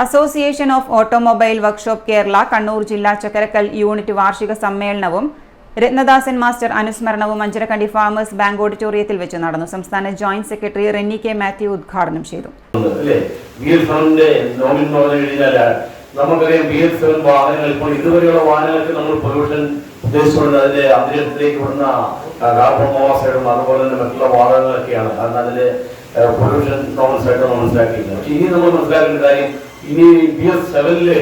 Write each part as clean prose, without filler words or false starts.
Association of automobile workshop Kerala Kannur ജില്ലാ Chakkarakkal unit വാർഷിക സമ്മേളനവും രത്നദാസൻ മാസ്റ്റർ അനുസ്മരണവും അഞ്ചരക്കണ്ടി ഫാമേഴ്സ് ബാങ്ക് ഓഡിറ്റോറിയത്തിൽ വെച്ച് നടന്നു. സംസ്ഥാന joint secretary Renny K Mathew ഉദ്ഘാടനം ചെയ്തു. നമുക്കറിയാം BS7 വാഹനങ്ങൾ ഇപ്പോൾ ഇതുവരെയുള്ള വാഹനങ്ങൾക്ക് നമ്മൾ പൊല്യൂഷൻ ഉദ്ദേശിച്ചുകൊണ്ട് അതിന്റെ അന്തരീക്ഷത്തിലേക്ക് വിടുന്ന കാർബൺ മോണോക്സൈഡും അതുപോലെ തന്നെ മറ്റുള്ള വാഹനങ്ങളൊക്കെയാണ്. കാരണം അതിന്റെ പൊല്യൂഷൻ നോർമൽസ് ആയിട്ട് നമ്മൾ മനസ്സിലാക്കിയിരുന്നത്. പക്ഷെ ഇനി നമ്മൾ മനസ്സിലാക്കേണ്ട കാര്യം, ഇനി BS7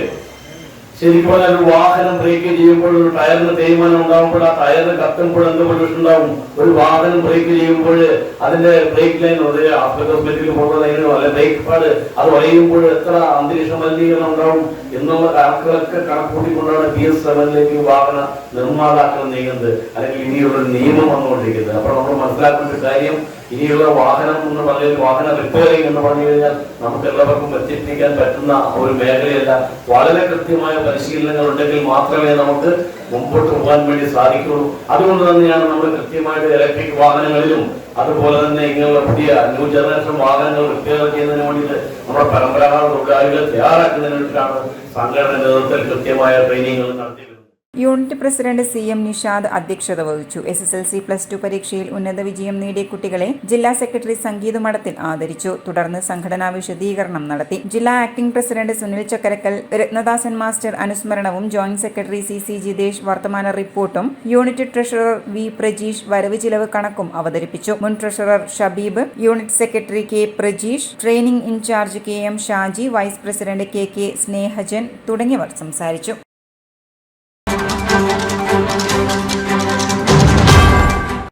ശരിക്കും പറഞ്ഞാൽ ഒരു വാഹനം ബ്രേക്ക് ചെയ്യുമ്പോൾ ഒരു ടയറിന് തേയ്മാനം ഉണ്ടാകുമ്പോൾ ആ ടയറിന് കത്തുമ്പോൾ എന്ത് പൊല്യൂഷൻ ഉണ്ടാവും? ഒരു വാഹനം ബ്രേക്ക് ചെയ്യുമ്പോൾ അതിന്റെ ബ്രേക്ക് ലൈൻ ആസ്പെക്ടോസ്മെറ്റിൽ പോകുന്ന ലൈനോ അല്ലെ ബ്രേക്ക് പാഡ് അത് വരയുമ്പോൾ എത്ര അന്തരീക്ഷ മലിനീകരണം ഉണ്ടാവും എന്നുള്ള കണക്കുകളൊക്കെ കണക്കൂട്ടിക്കൊണ്ടാണ് BS7 വാഹന നിർമ്മാതാക്കൾ നീങ്ങുന്നത്, അല്ലെങ്കിൽ ഇനിയുള്ള നിയമം വന്നുകൊണ്ടിരിക്കുന്നത്. അപ്പോൾ നമ്മൾ മനസ്സിലാക്കേണ്ട ഒരു കാര്യം, ഇനിയുള്ള വാഹനം എന്ന് പറഞ്ഞാൽ വാഹന റിപ്പയറിംഗ് എന്ന് പറഞ്ഞു കഴിഞ്ഞാൽ നമുക്ക് എല്ലാവർക്കും എത്തിപ്പിക്കാൻ പറ്റുന്ന ഒരു മേഖലയല്ല. വളരെ കൃത്യമായ പരിശീലനങ്ങൾ ഉണ്ടെങ്കിൽ മാത്രമേ നമുക്ക് മുമ്പോട്ട് പോകാൻ വേണ്ടി സാധിക്കുള്ളൂ. അതുകൊണ്ട് തന്നെയാണ് നമ്മൾ കൃത്യമായിട്ട് ഇലക്ട്രിക് വാഹനങ്ങളിലും അതുപോലെ തന്നെ ഇങ്ങനെയുള്ള പുതിയ ന്യൂ ജനറേഷൻ വാഹനങ്ങൾ റിപ്പയർ ചെയ്യുന്നതിന് വേണ്ടിയിട്ട് നമ്മുടെ പരമ്പരാഗത തൊഴിലാളികളെ തയ്യാറാക്കുന്നതിന് വേണ്ടിയിട്ടാണ് സംഘടന നേതൃത്വത്തിൽ കൃത്യമായ ട്രെയിനിങ്ങുകൾ നടത്തിയത്. യൂണിറ്റ് പ്രസിഡന്റ് CM നിഷാദ് അധ്യക്ഷത വഹിച്ചു. SSLC+2 പരീക്ഷയിൽ ഉന്നത വിജയം നേടിയ കുട്ടികളെ ജില്ലാ സെക്രട്ടറി സംഗീത് മഠത്തിൽ ആദരിച്ചു. തുടർന്ന് സംഘടനാ വിശദീകരണം നടത്തി. ജില്ലാ acting president Sunil Chakkarakkal Rathnadasan master അനുസ്മരണവും ജോയിന്റ് സെക്രട്ടറി CC ജിതേഷ് വർത്തമാന റിപ്പോർട്ടും യൂണിറ്റ് ട്രഷറർ V പ്രജീഷ് വരവ് ചിലവ് കണക്കും അവതരിപ്പിച്ചു. മുൻ treasurer Shabeeb, unit secretary K Prajeesh, training incharge KM Shaji, vice president KK Snehajan തുടങ്ങിയവർ സംസാരിച്ചു.